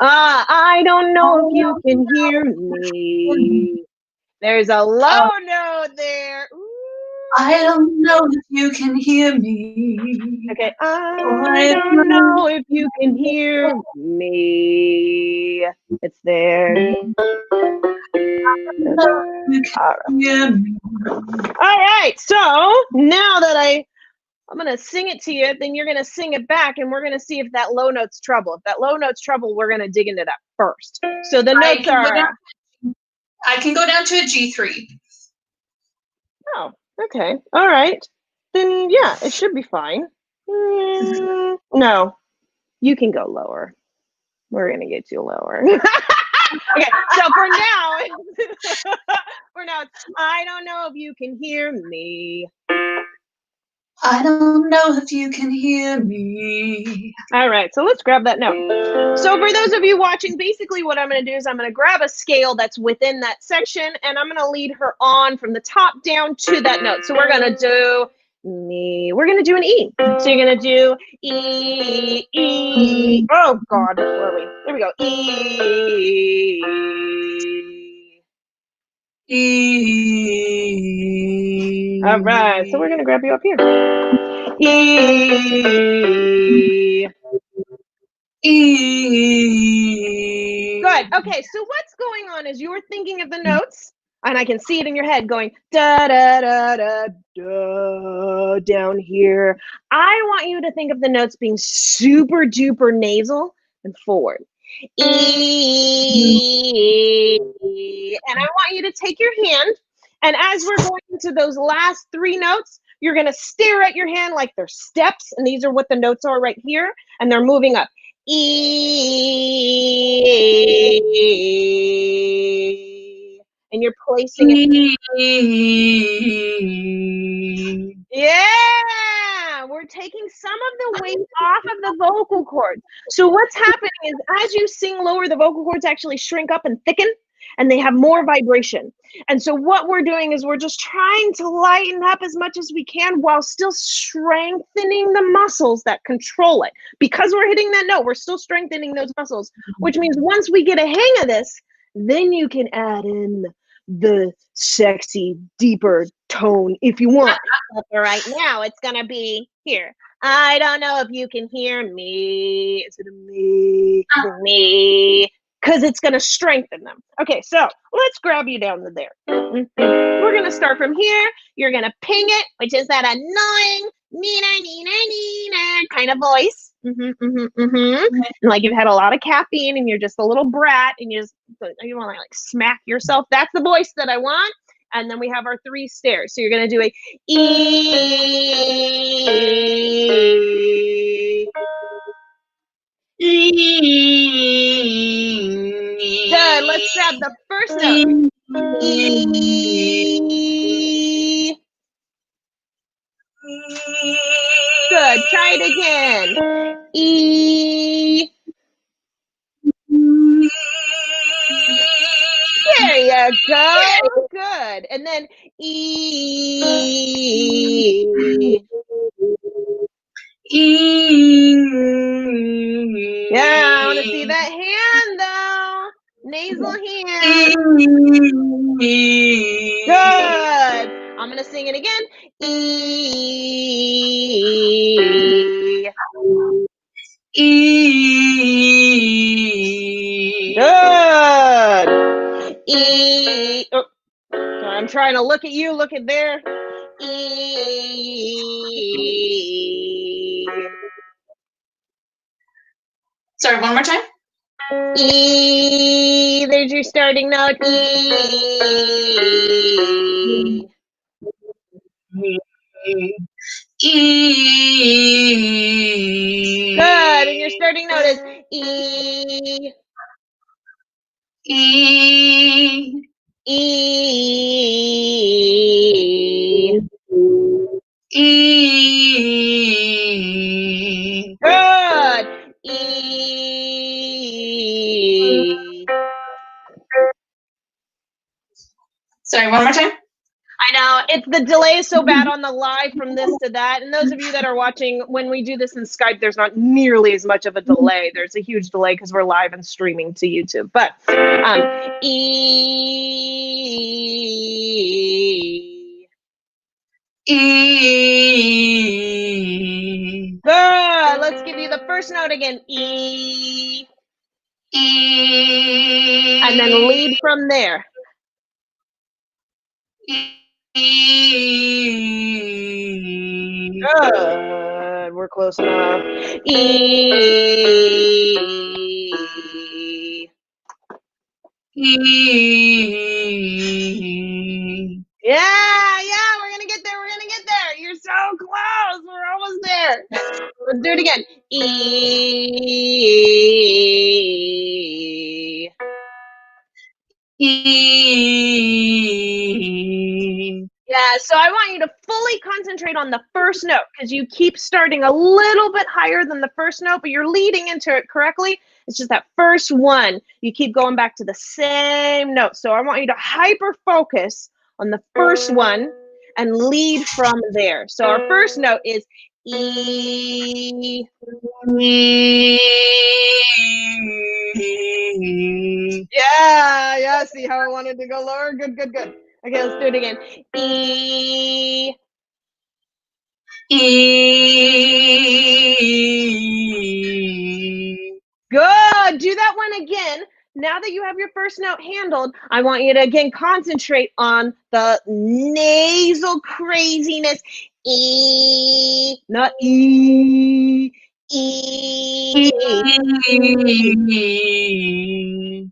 I don't know if you can hear me. There's a low note there. Ooh. I don't know if you can hear me. Okay. I don't know if you can hear me. It's there. All right. So now that I'm going to sing it to you, then you're going to sing it back, and we're going to see if that low note's trouble. If that low note's trouble, we're going to dig into that first. So the notes are... I can go down to a G3. Oh, okay. All right. Then, yeah, it should be fine. No, you can go lower. We're going to get you lower. Okay, so for now, I don't know if you can hear me. I don't know if you can hear me. All right, so let's grab that note. So for those of you watching, basically what I'm going to do is I'm going to grab a scale that's within that section, and I'm going to lead her on from the top down to that note. So we're going to do me. We're going to do an E. So you're going to do E, E. Oh, God, where are we? There we go. E. E. All right, so we're going to grab you up here. E. E. Good. Okay, so what's going on is you're thinking of the notes, and I can see it in your head going da da da da da down here. I want you to think of the notes being super duper nasal and forward. E. And I want you to take your hand, and as we're going into those last three notes, you're going to stare at your hand like they're steps, and these are what the notes are right here, and they're moving up. E. And you're placing it. Yeah, we're taking some of the weight off of the vocal cords. So what's happening is as you sing lower, the vocal cords actually shrink up and thicken, and they have more vibration. And so what we're doing is we're just trying to lighten up as much as we can while still strengthening the muscles that control it. Because we're hitting that note, we're still strengthening those muscles, which means once we get a hang of this, then you can add in the sexy, deeper tone if you want. But for right now, it's going to be here. I don't know if you can hear me. Is it a me? Me. Because it's going to strengthen them. Okay, so let's grab you down to there. We're going to start from here. You're going to ping it, which is that annoying Nina, Nina, Nina kind of voice. Like you've had a lot of caffeine and you're just a little brat and you want to like smack yourself. That's the voice that I want. And then we have our three stairs. So you're going to do a E. Good. Let's grab the first note. E. Good. Try it again. E. There you go. Good. And then E. Yeah, I want to see that hand though. Nasal hand. Good. I'm going to sing it again. E. Good. E. Oh, sorry, I'm trying to look at you. Look at there. E. Sorry, one more time. E. There's your starting note. E. E. Good. And your starting note is E. E. E. E. Good. E. Sorry, one more time. I know, it's the delay is so bad on the live from this to that. And those of you that are watching, when we do this in Skype, there's not nearly as much of a delay. There's a huge delay because we're live and streaming to YouTube. But E. E. Good. Let's give you the first note again. E. E. And then lead from there. E. Good. We're close enough. E. E. Yeah, we're gonna get there. We're gonna get there. You're so close. We're almost there. Let's do it again. E. E. Yeah, so I want you to fully concentrate on the first note because you keep starting a little bit higher than the first note, but you're leading into it correctly. It's just that first one. You keep going back to the same note. So I want you to hyper focus on the first one and lead from there. So our first note is E. Yeah, see how I wanted to go lower? Good. Okay, let's do it again. E. E. Good. Do that one again. Now that you have your first note handled, I want you to again concentrate on the nasal craziness. E, not E. E.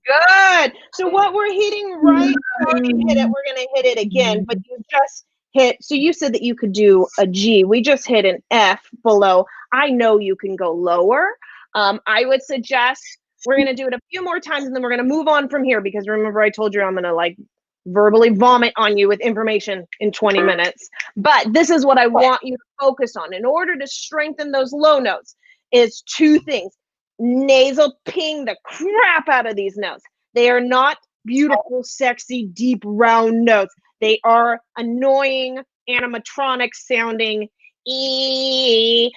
Good. So what we're hitting right, we already hit it. We're going to hit it again, but you just hit. So you said that you could do a G. We just hit an F below. I know you can go lower. I would suggest we're going to do it a few more times and then we're going to move on from here because remember I told you I'm going to like verbally vomit on you with information in 20 minutes. But this is what I want you to focus on. In order to strengthen those low notes is two things. Nasal ping the crap out of these notes. They are not beautiful, sexy, deep, round notes. They are annoying, animatronic sounding E.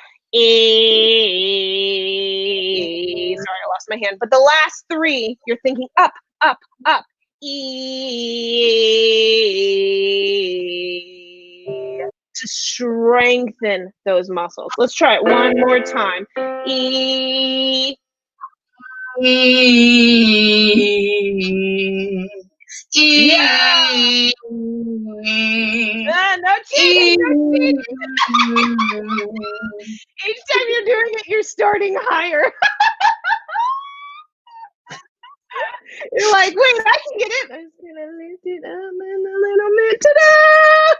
Sorry, I lost my hand. But the last three, you're thinking up, up, up. E. To strengthen those muscles. Let's try it one more time. E. Yeah. No cheating. Each time you're doing it, you're starting higher. You're like, wait, I can get it. I'm just gonna lift it up in a little bit. Ta-da!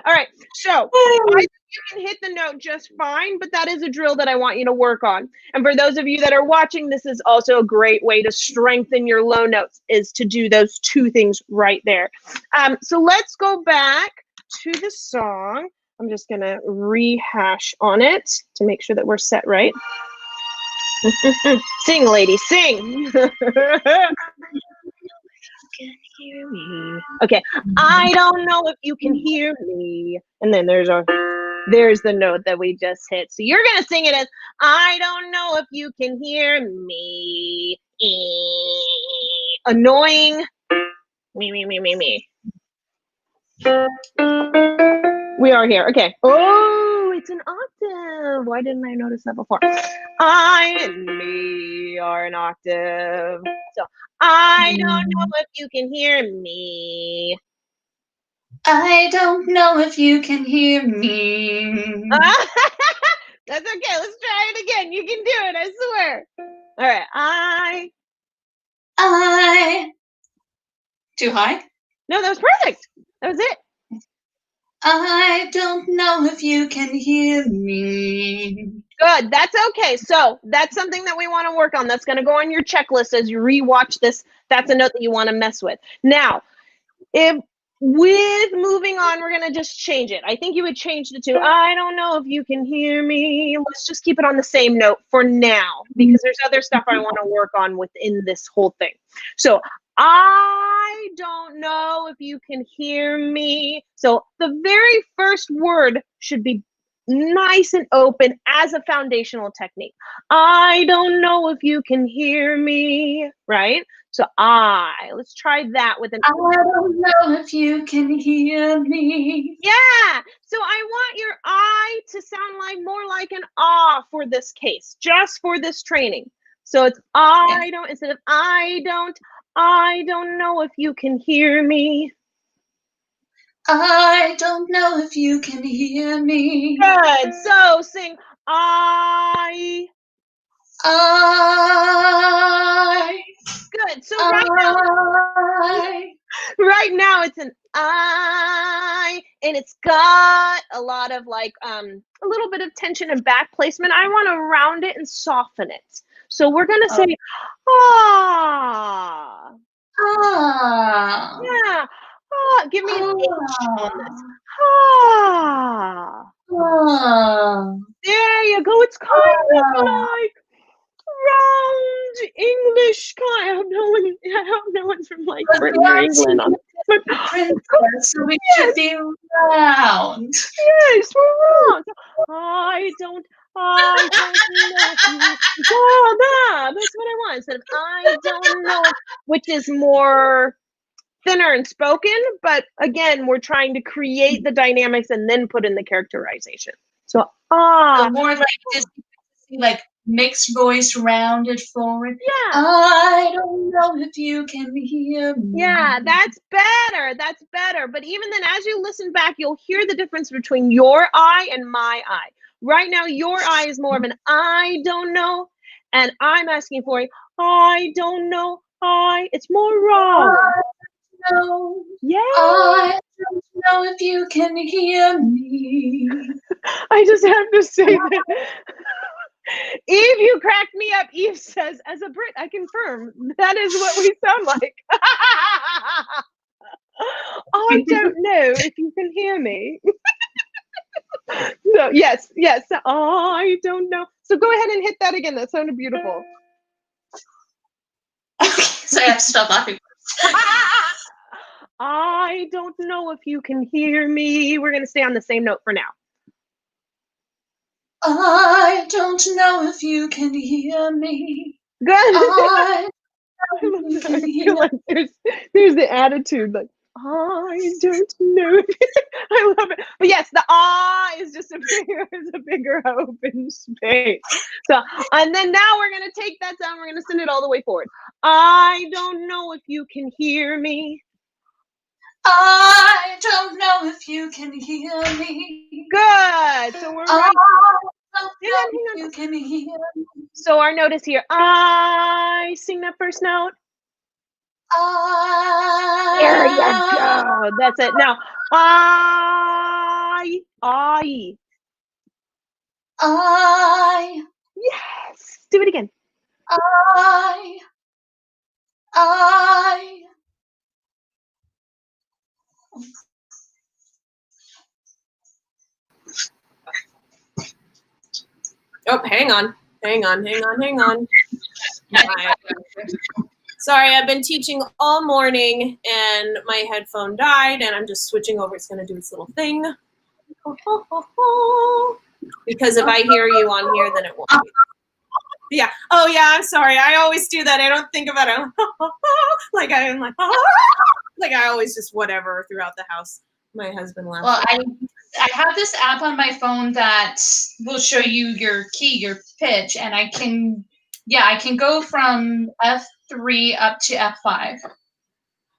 All right, so I think you can hit the note just fine, but that is a drill that I want you to work on. And for those of you that are watching, this is also a great way to strengthen your low notes is to do those two things right there. So let's go back to the song. I'm just gonna rehash on it to make sure that we're set right. Sing, lady, sing. Hear me. Okay, I don't know if you can hear me. And then there's the note that we just hit. So you're gonna sing it as I don't know if you can hear me. Annoying. Me. We are here. Okay. Oh, it's an octave. Why didn't I notice that before? I and me are an octave. So I don't know if you can hear me. I don't know if you can hear me. That's okay. Let's try it again. You can do it. I swear. All right. I. Too high? No, that was perfect. That was it. I don't know if you can hear me. Good. That's okay. So that's something that we want to work on. That's going to go on your checklist as you rewatch this. That's a note that you want to mess with. Now, with moving on, we're going to just change it. I think you would change it to, I don't know if you can hear me. Let's just keep it on the same note for now because there's other stuff I want to work on within this whole thing. So I don't know if you can hear me. So the very first word should be nice and open as a foundational technique. I don't know if you can hear me, right? So let's try that with an I don't know if you can hear me. yeah. So I want your I to sound like more like an ah for this case, just for this training. So it's I don't instead of I don't know if you can hear me. I don't know if you can hear me. Good. So sing I. Good. So right now it's an I, and it's got a lot of like a little bit of tension and back placement. I want to round it and soften it. So we're gonna say ah. Yeah. Ah. Give me an H on this. Ah. There you go. It's kind of like round English kind. I hope no one's from like Britain or England on it. But, Princess, so we should be round. Yes, we're round. I don't know if you. That's what I want. Instead of I don't know, which is more thinner and spoken, but again, we're trying to create the dynamics and then put in the characterization. So So more like this, like mixed voice, rounded forward. Yeah. I don't know if you can hear me. Yeah, that's better. That's better. But even then, as you listen back, you'll hear the difference between your I and my I. Right now, your I is more of an I don't know, and I'm asking for a I don't know. It's more raw. No. Yeah. I don't know if you can hear me. I just have to say that. Eve, you cracked me up. Eve says, as a Brit, I confirm that is what we sound like. I don't know if you can hear me. No, yes. I don't know. So go ahead and hit that again. That sounded beautiful. So I have to stop laughing. I don't know if you can hear me. We're going to stay on the same note for now. I don't know if you can hear me. Good. I feel like there's the attitude, like, I don't know. I love it. But yes, the is just a bigger open space. So, and then now we're going to take that sound, we're going to send it all the way forward. I don't know if you can hear me. I don't know if you can hear me. Good. So we're right. Hang on. You can hear me. So our note is here. I sing that first note. There you go. That's it. Now, I. Yes. Do it again. Oh, hang on. Sorry, I've been teaching all morning and my headphone died and I'm just switching over. It's going to do its little thing. Because if I hear you on here, then it won't. Yeah. Oh, yeah, I'm sorry. I always do that. I don't think about it. Like I always just whatever throughout the house. My husband laughs. Well, I have this app on my phone that will show you your key, your pitch, and I can go from F3 up to F5.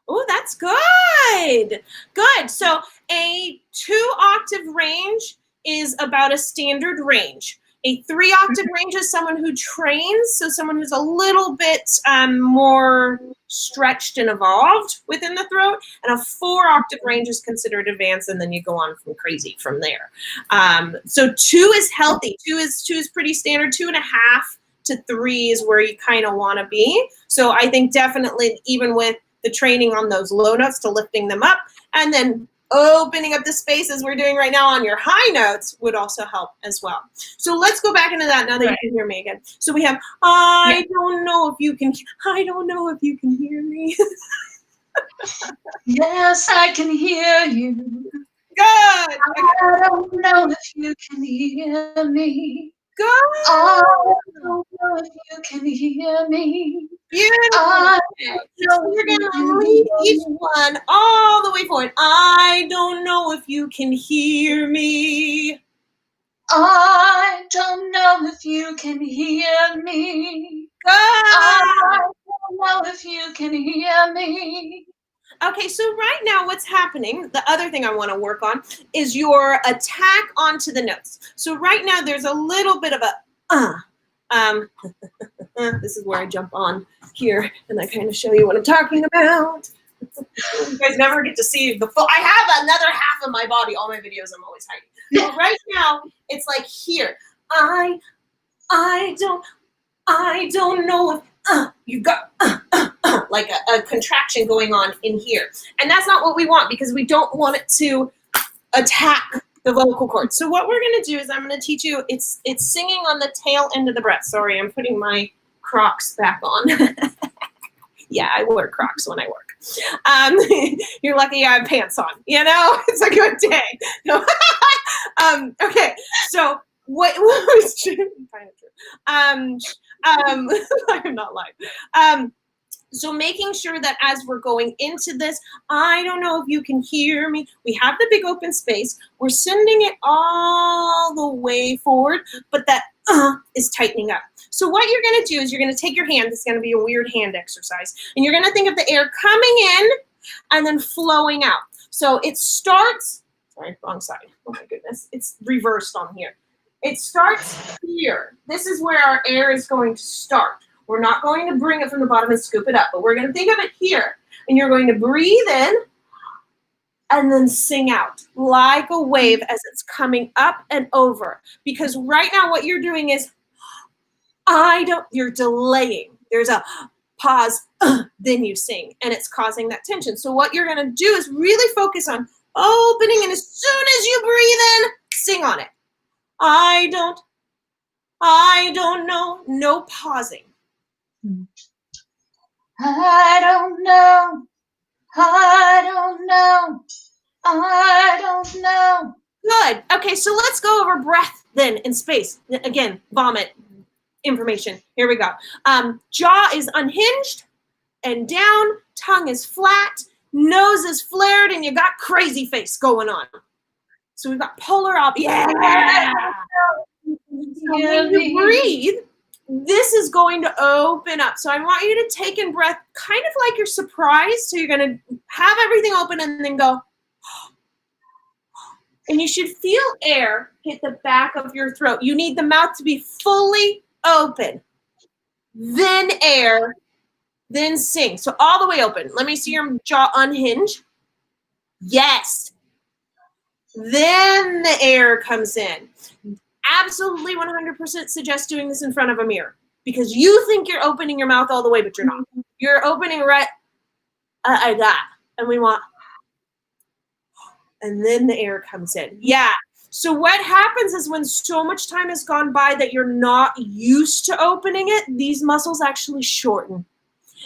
Oh, that's good. Good. So a 2-octave range is about a standard range. A 3-octave range is someone who trains, so someone who's a little bit more stretched and evolved within the throat. And a 4-octave range is considered advanced, and then you go on from crazy from there. So 2 is healthy. 2 is pretty standard. 2.5 to 3 is where you kind of want to be. So I think definitely even with the training on those low notes to lifting them up, and then opening up the spaces we're doing right now on your high notes would also help as well. So let's go back into that now that you can hear me again. So we have, I don't know if you can hear me. Yes, I can hear you. Good. I don't know if you can hear me. Good. I don't know if you can hear me. Beautiful. I So we're gonna lead each one all the way forward. I don't know if you can hear me. I don't know if you can hear me. Good. I don't know if you can hear me. Okay, so right now what's happening, the other thing I want to work on is your attack onto the notes. So right now there's a little bit of a this is where I jump on here and I kind of show you what I'm talking about. You guys never get to see the full. I have another half of my body. All my videos I'm always hiding. But right now it's like here. I don't know if you got like a contraction going on in here. And that's not what we want because we don't want it to attack the vocal cords. So what we're going to do is I'm going to teach you, it's singing on the tail end of the breath. Sorry, I'm putting my Crocs back on. Yeah, I wear Crocs when I work. You're lucky I have pants on, you know? It's a good day. No. Okay, so what was true? Kind of true. I'm not lying. So making sure that as we're going into this, I don't know if you can hear me. We have the big open space. We're sending it all the way forward, but that is tightening up. So what you're going to do is you're going to take your hand. This is going to be a weird hand exercise. And you're going to think of the air coming in and then flowing out. So it starts, sorry, wrong side. Oh my goodness. It's reversed on here. It starts here. This is where our air is going to start. We're not going to bring it from the bottom and scoop it up, but we're going to think of it here. And you're going to breathe in and then sing out like a wave as it's coming up and over. Because right now what you're doing is, you're delaying. There's a pause, then you sing, and it's causing that tension. So what you're going to do is really focus on opening, and as soon as you breathe in, sing on it. I don't know, no pausing. I don't know. I don't know. I don't know. Good. Okay, so let's go over breath then in space. Again, vomit information. Here we go. Jaw is unhinged and down. Tongue is flat. Nose is flared, and you got crazy face going on. So we've got polar opposite. Yeah. So when you breathe, this is going to open up. So I want you to take in breath kind of like you're surprised. So you're going to have everything open and then go. And you should feel air hit the back of your throat. You need the mouth to be fully open. Then air, then sing. So all the way open. Let me see your jaw unhinge. Yes. Then the air comes in. Absolutely 100% suggest doing this in front of a mirror because you think you're opening your mouth all the way, but you're not. You're opening right like that. And we want, and then the air comes in. Yeah. So what happens is when so much time has gone by that you're not used to opening it, these muscles actually shorten.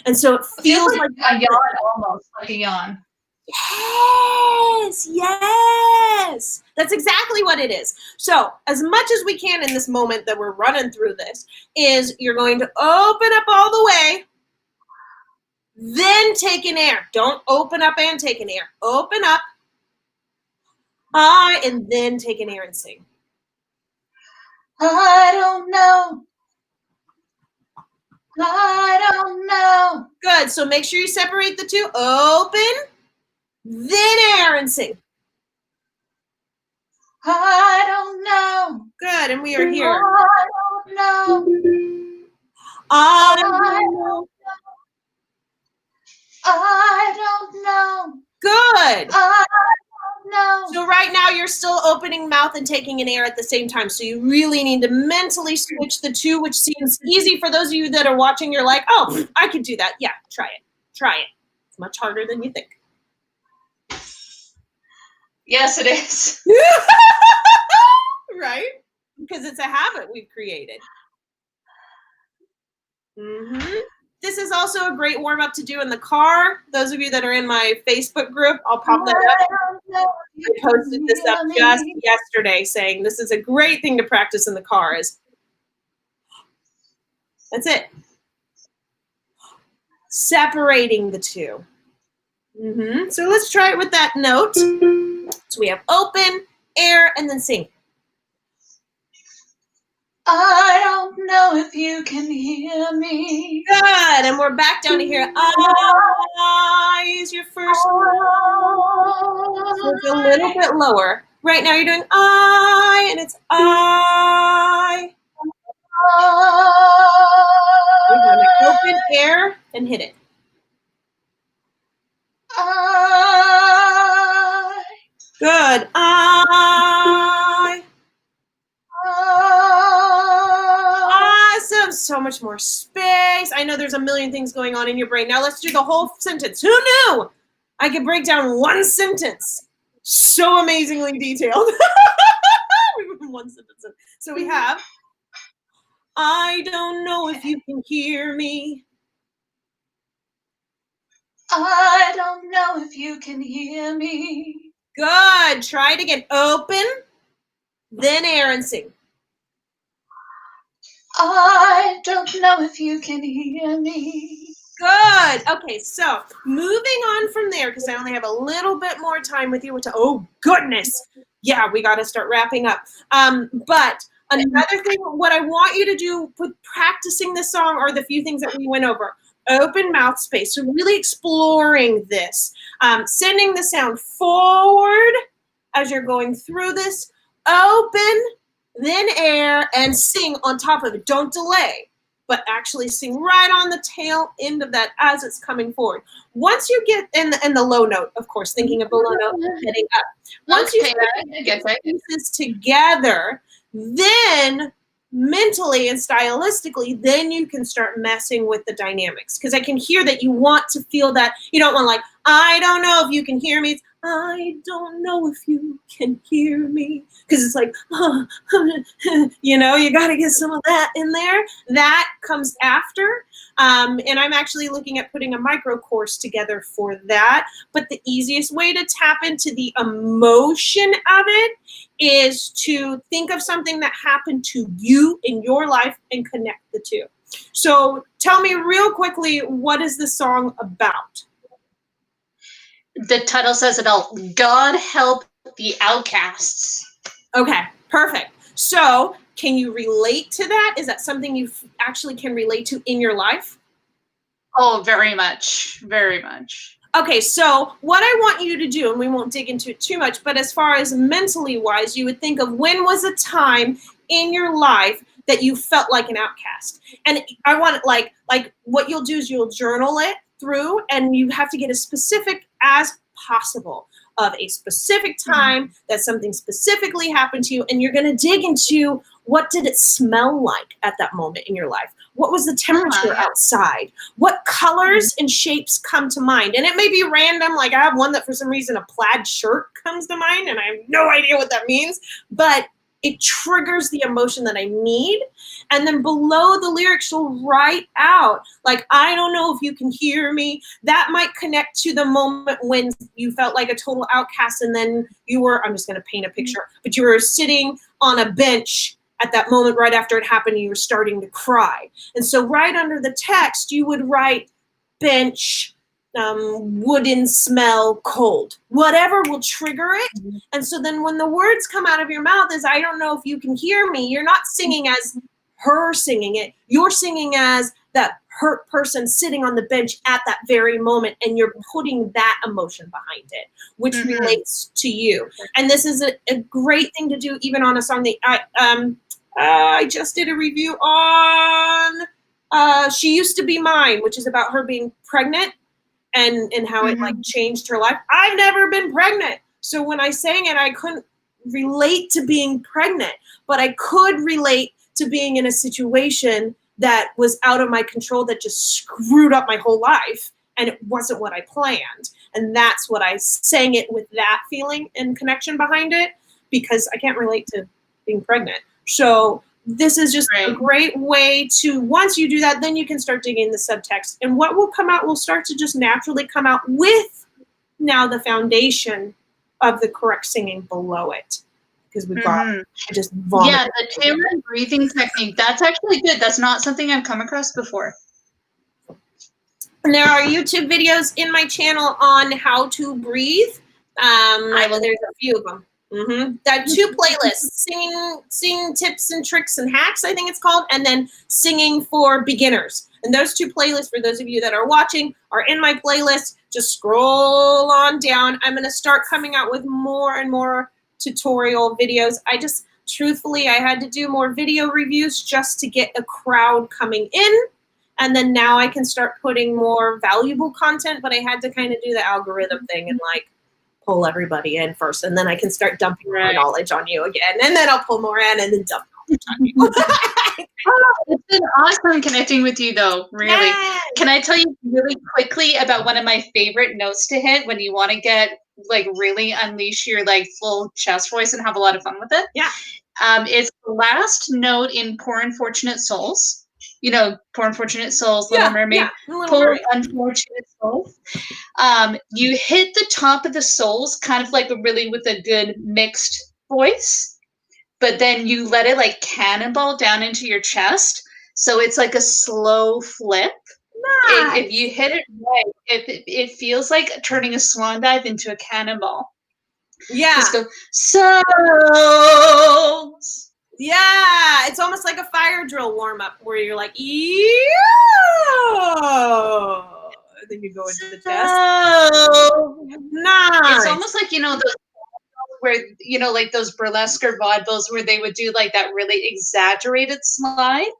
And so it feels like a yawn, almost like a yawn. Yes. That's exactly what it is. So as much as we can in this moment that we're running through this is you're going to open up all the way, then take in air. Don't open up and take in air. Open up, and then take in air and sing. I don't know. I don't know. Good. So make sure you separate the two. Open, then air and sing. I don't know. Good. And we are here. I don't know. I don't know. I don't know. Good. I don't know. So right now you're still opening mouth and taking in air at the same time. So you really need to mentally switch the two, which seems easy for those of you that are watching. You're like, oh, I could do that. Yeah, try it. Try it. It's much harder than you think. Yes, it is. Right? Because it's a habit we've created. is also a great warm-up to do in the car. Those of you that are in my Facebook group, I'll pop that up. I posted this up just yesterday saying this is a great thing to practice in the car. That's it. Separating the two. So let's try it with that note. So we have open, air, and then sing. I don't know if you can hear me. Good. And we're back down to here. I is your first note. So it's a little bit lower. Right now you're doing I, and it's I. We're going to open, air, and hit it. I. Good. I. Awesome. So much more space. I know there's a million things going on in your brain. Now let's do the whole sentence. Who knew I could break down one sentence? So amazingly detailed. One sentence. So we have, I don't know if you can hear me. I don't know if you can hear me. Good. Try it again. Open, then air and sing. I don't know if you can hear me. Good. Okay, so moving on from there, because I only have a little bit more time with you, which, oh goodness. Yeah, we got to start wrapping up. But another thing, what I want you to do with practicing this song are the few things that we went over. Open mouth space, so really exploring this. Sending the sound forward as you're going through this. Open, then air, and sing on top of it. Don't delay, but actually sing right on the tail end of that as it's coming forward. Once you get in the low note, of course, thinking of the low note heading up. Once you get the pieces together, then mentally and stylistically, then you can start messing with the dynamics. Because I can hear that you want to feel that. You don't want like, I don't know if you can hear me. It's, I don't know if you can hear me. Because it's like, you know, you got to get some of that in there. That comes after. And I'm actually looking at putting a micro course together for that. But the easiest way to tap into the emotion of it is to think of something that happened to you in your life and connect the two. So tell me real quickly, what is the song about? The title says it all. God help the outcasts. Okay, perfect. So can you relate to that? Is that something you actually can relate to in your life? Oh, very much. Very much. Okay, so what I want you to do, and we won't dig into it too much, but as far as mentally wise, you would think of when was a time in your life that you felt like an outcast. And I want it like what you'll do is you'll journal it through, and you have to get as specific as possible of a specific time that something specifically happened to you, and you're going to dig into what did it smell like at that moment in your life? What was the temperature outside? What colors and shapes come to mind? And it may be random, like I have one that for some reason a plaid shirt comes to mind, and I have no idea what that means, but it triggers the emotion that I need. And then below the lyrics, you'll write out, like, I don't know if you can hear me. That might connect to the moment when you felt like a total outcast, and then you were, I'm just going to paint a picture, but you were sitting on a bench at that moment right after it happened, and you were starting to cry. And so right under the text, you would write bench, wooden smell, cold, whatever will trigger it. And so then when the words come out of your mouth is, I don't know if you can hear me, you're not singing as her singing it. You're singing as that hurt person sitting on the bench at that very moment, and you're putting that emotion behind it, which relates to you. And this is a great thing to do even on a song that I just did a review on She Used to Be Mine, which is about her being pregnant and how it like changed her life. I've never been pregnant. So when I sang it, I couldn't relate to being pregnant, but I could relate to being in a situation that was out of my control that just screwed up my whole life, and it wasn't what I planned. And that's what I sang it with, that feeling and connection behind it, because I can't relate to being pregnant. So this is just a Right. great way to, once you do that, then you can start digging the subtext. And what will come out will start to just naturally come out with now the foundation of the correct singing below it. Because we've got just vomit. Yeah, the tailored breathing technique. That's actually good. That's not something I've come across before. And there are YouTube videos in my channel on how to breathe. There's a few of them. There are 2 playlists: singing tips and tricks and hacks, I think it's called, and then singing for beginners. And those 2 playlists, for those of you that are watching, are in my playlist. Just scroll on down. I'm going to start coming out with more and more tutorial videos. Truthfully, I had to do more video reviews just to get a crowd coming in. And then now I can start putting more valuable content, but I had to kind of do the algorithm thing and like pull everybody in first. And then I can start dumping more knowledge on you again. And then I'll pull more in and then dump knowledge on you. It's been awesome connecting with you though, really. Yes. Can I tell you really quickly about one of my favorite notes to hit when you want to get like really unleash your like full chest voice and have a lot of fun with it? Yeah. It's the last note in Poor Unfortunate Souls. You know, Poor Unfortunate Souls, Little Mermaid. Poor Unfortunate Souls. You hit the top of the souls kind of like with a good mixed voice, but then you let it like cannonball down into your chest. So it's like a slow flip. Nice. If you hit it right, it feels like turning a swan dive into a cannonball. Yeah. Just go, souls. Yeah, it's almost like a fire drill warm-up where you're like, yeah, and then you go into the chest. Nice. It's almost like, those where, like those burlesque or vaudevilles where they would do like that really exaggerated slide.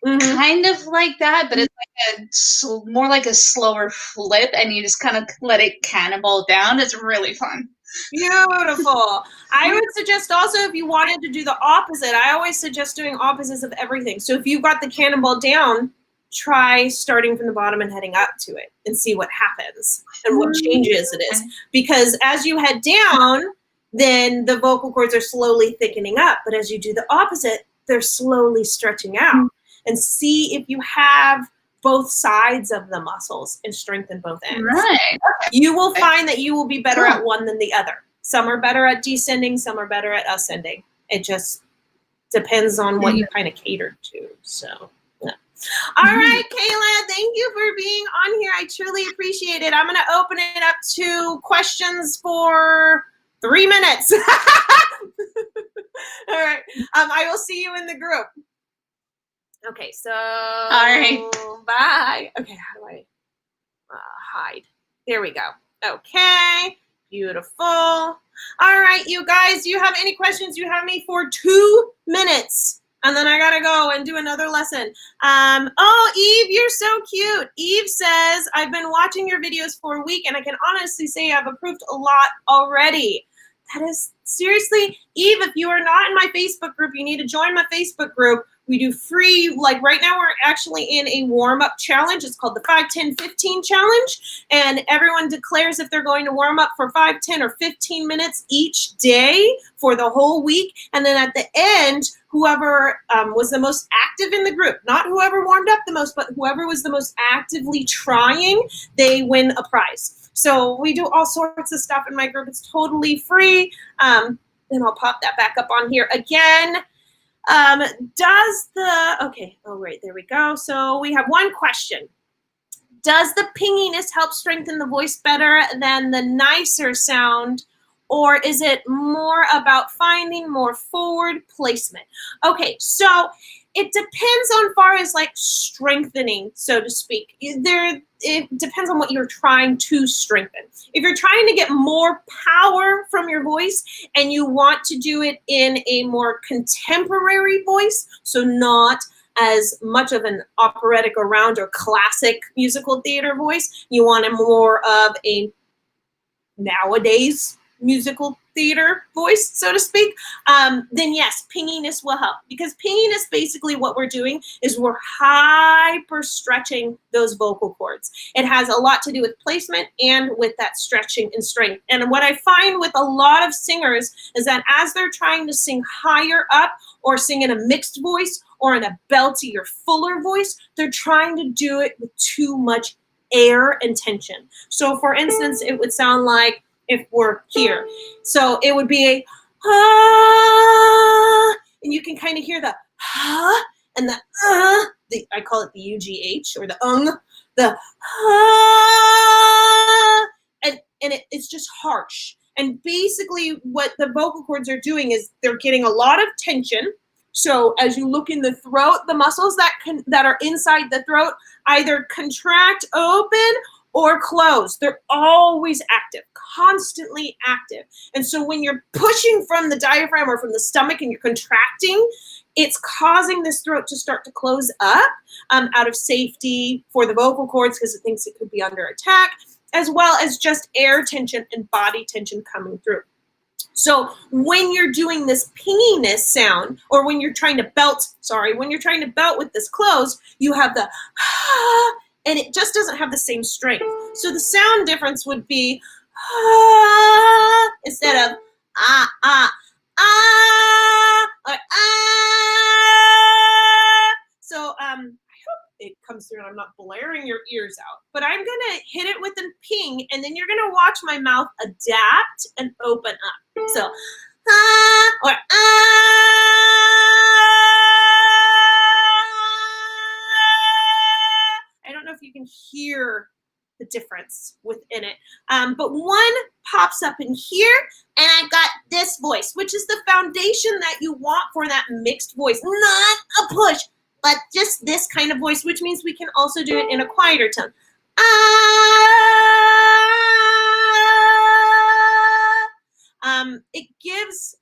Kind of like that, but it's like more like a slower flip, and you just kind of let it cannonball down. It's really fun. Beautiful. I would suggest also, if you wanted to do the opposite, I always suggest doing opposites of everything. So if you've got the cannonball down, try starting from the bottom and heading up to it and see what happens and what changes it is. Because as you head down, then the vocal cords are slowly thickening up. But as you do the opposite, they're slowly stretching out. And see if you have both sides of the muscles and strengthen both ends. Right. You will find that you will be better at one than the other. Some are better at descending, some are better at ascending. It just depends on what you kind of cater to. So, yeah. All right, Kayla, thank you for being on here. I truly appreciate it. I'm going to open it up to questions for 3 minutes. All right. I will see you in the group. Okay, so all right. Bye. Okay, how do I hide? There we go. Okay, beautiful. All right, you guys, do you have any questions? You have me for 2 minutes, and then I gotta go and do another lesson. Oh, Eve, you're so cute. Eve says, I've been watching your videos for a week, and I can honestly say I've improved a lot already. That is, seriously, Eve, if you are not in my Facebook group, you need to join my Facebook group. We do free, like right now we're actually in a warm-up challenge. It's called the 5, 10, 15 challenge. And everyone declares if they're going to warm up for 5, 10, or 15 minutes each day for the whole week. And then at the end, whoever was the most active in the group, not whoever warmed up the most, but whoever was the most actively trying, they win a prize. So we do all sorts of stuff in my group. It's totally free. And I'll pop that back up on here again. Okay, oh, right, there we go. So we have one question. Does the pinginess help strengthen the voice better than the nicer sound, or is it more about finding more forward placement? Okay, so it depends on far as like strengthening, so to speak. It depends on what you're trying to strengthen. If you're trying to get more power from your voice and you want to do it in a more contemporary voice, so not as much of an operatic or round or classic musical theater voice, you want a more of a nowadays musical theater voice, so to speak, then yes, pinginess will help. Because pinginess, basically what we're doing is we're hyper stretching those vocal cords. It has a lot to do with placement and with that stretching and strength. And what I find with a lot of singers is that as they're trying to sing higher up or sing in a mixed voice or in a belty or fuller voice, they're trying to do it with too much air and tension. So for instance, it would sound like if we're here. So it would be a ah, and you can kind of hear the ha and the I call it the UGH or the the ah, and it's just harsh. And basically what the vocal cords are doing is they're getting a lot of tension. So as you look in the throat, the muscles that are inside the throat either contract open or close. They're always active, constantly active. And so when you're pushing from the diaphragm or from the stomach and you're contracting, it's causing this throat to start to close up out of safety for the vocal cords because it thinks it could be under attack, as well as just air tension and body tension coming through. So when you're doing this pinginess sound, or when you're trying to belt, when you're trying to belt with this close, you have the and it just doesn't have the same strength. So the sound difference would be instead of or So I hope it comes through and I'm not blaring your ears out, but I'm gonna hit it with a ping, and then you're gonna watch my mouth adapt and open up. So or I don't know if you can hear the difference within it. But one pops up in here, and I've got this voice, which is the foundation that you want for that mixed voice. Not a push, but just this kind of voice, which means we can also do it in a quieter tone. It gives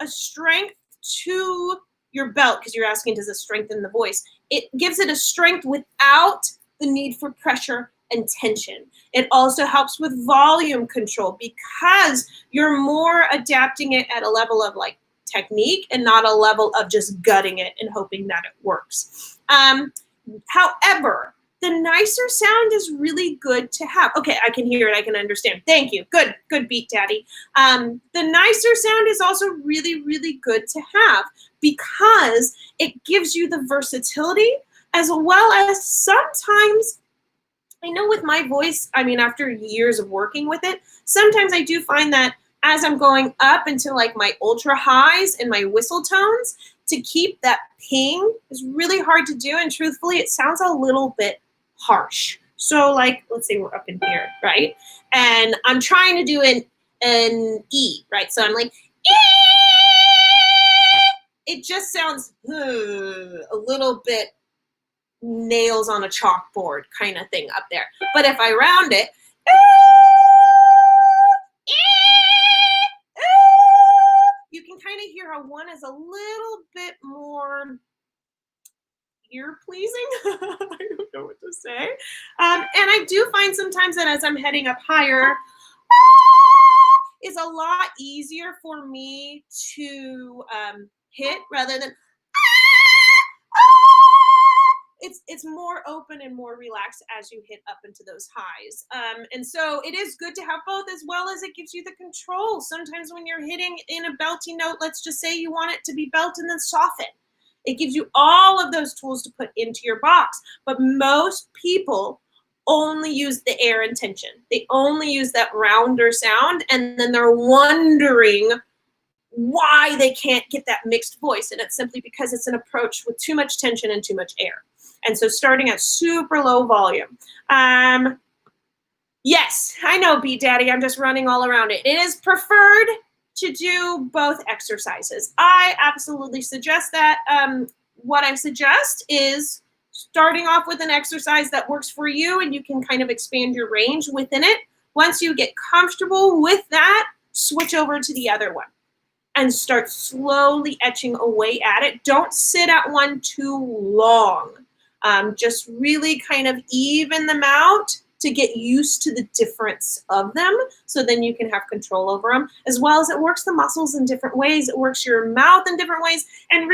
a strength to your belt, because you're asking, does it strengthen the voice? It gives it a strength without the need for pressure and tension. It also helps with volume control because you're more adapting it at a level of like technique and not a level of just gutting it and hoping that it works. However, the nicer sound is really good to have. Okay, I can hear it, I can understand. Thank you. Good beat, Daddy. The nicer sound is also really, really good to have because it gives you the versatility, as well as sometimes, I know with my voice, I mean, after years of working with it, sometimes I do find that as I'm going up into like my ultra highs and my whistle tones, to keep that ping is really hard to do. And truthfully, it sounds a little bit harsh. So like, let's say we're up in here, right? And I'm trying to do an E, right? So I'm like, it just sounds a little bit nails on a chalkboard kind of thing up there. But if I round it, you can kind of hear how one is a little bit more ear-pleasing. I don't know what to say. And I do find sometimes that as I'm heading up higher, is a lot easier for me to hit rather than it's more open and more relaxed as you hit up into those highs. And so it is good to have both, as well as it gives you the control. Sometimes when you're hitting in a belty note, let's just say you want it to be belt and then soften. It gives you all of those tools to put into your box. But most people only use the air and tension. They only use that rounder sound, and then they're wondering why they can't get that mixed voice. And it's simply because it's an approach with too much tension and too much air. And so starting at super low volume. Yes, I know, Beat Daddy, I'm just running all around it. It is preferred to do both exercises. I absolutely suggest that. What I suggest is starting off with an exercise that works for you, and you can kind of expand your range within it. Once you get comfortable with that, switch over to the other one and start slowly etching away at it. Don't sit at one too long. Just really kind of even them out to get used to the difference of them, so then you can have control over them, as well as it works the muscles in different ways. It works your mouth in different ways, and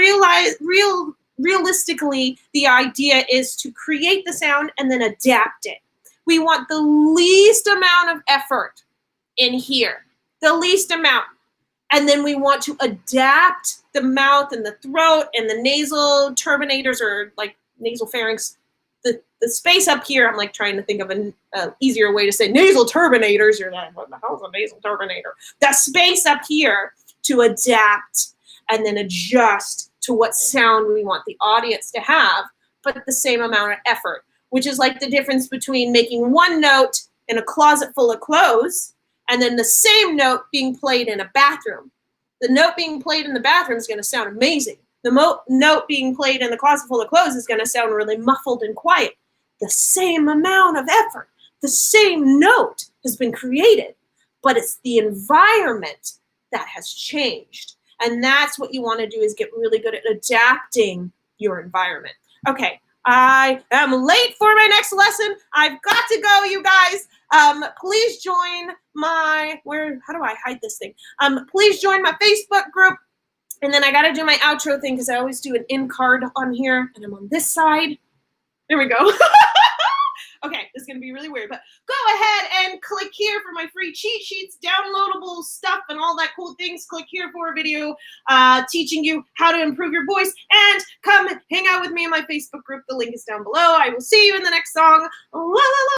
realistically, the idea is to create the sound and then adapt it. We want the least amount of effort in here, the least amount. And then we want to adapt the mouth and the throat and the nasal terminators, or like nasal pharynx, the space up here. I'm like trying to think of an easier way to say nasal terminators. You're like, what the hell's a nasal terminator? That space up here to adapt and then adjust to what sound we want the audience to have, but the same amount of effort, which is like the difference between making one note in a closet full of clothes and then the same note being played in a bathroom. The note being played in the bathroom is going to sound amazing. The note being played in the closet full of clothes is going to sound really muffled and quiet. The same amount of effort, the same note has been created, but it's the environment that has changed. And that's what you want to do, is get really good at adapting your environment. Okay, I am late for my next lesson. I've got to go, you guys. Please join my, how do I hide this thing? Please join my Facebook group. And then I got to do my outro thing, because I always do an end card on here, and I'm on this side. There we go. Okay, this is going to be really weird, but go ahead and click here for my free cheat sheets, downloadable stuff, and all that cool things. Click here for a video teaching you how to improve your voice, and come hang out with me in my Facebook group. The link is down below. I will see you in the next song. La, la, la.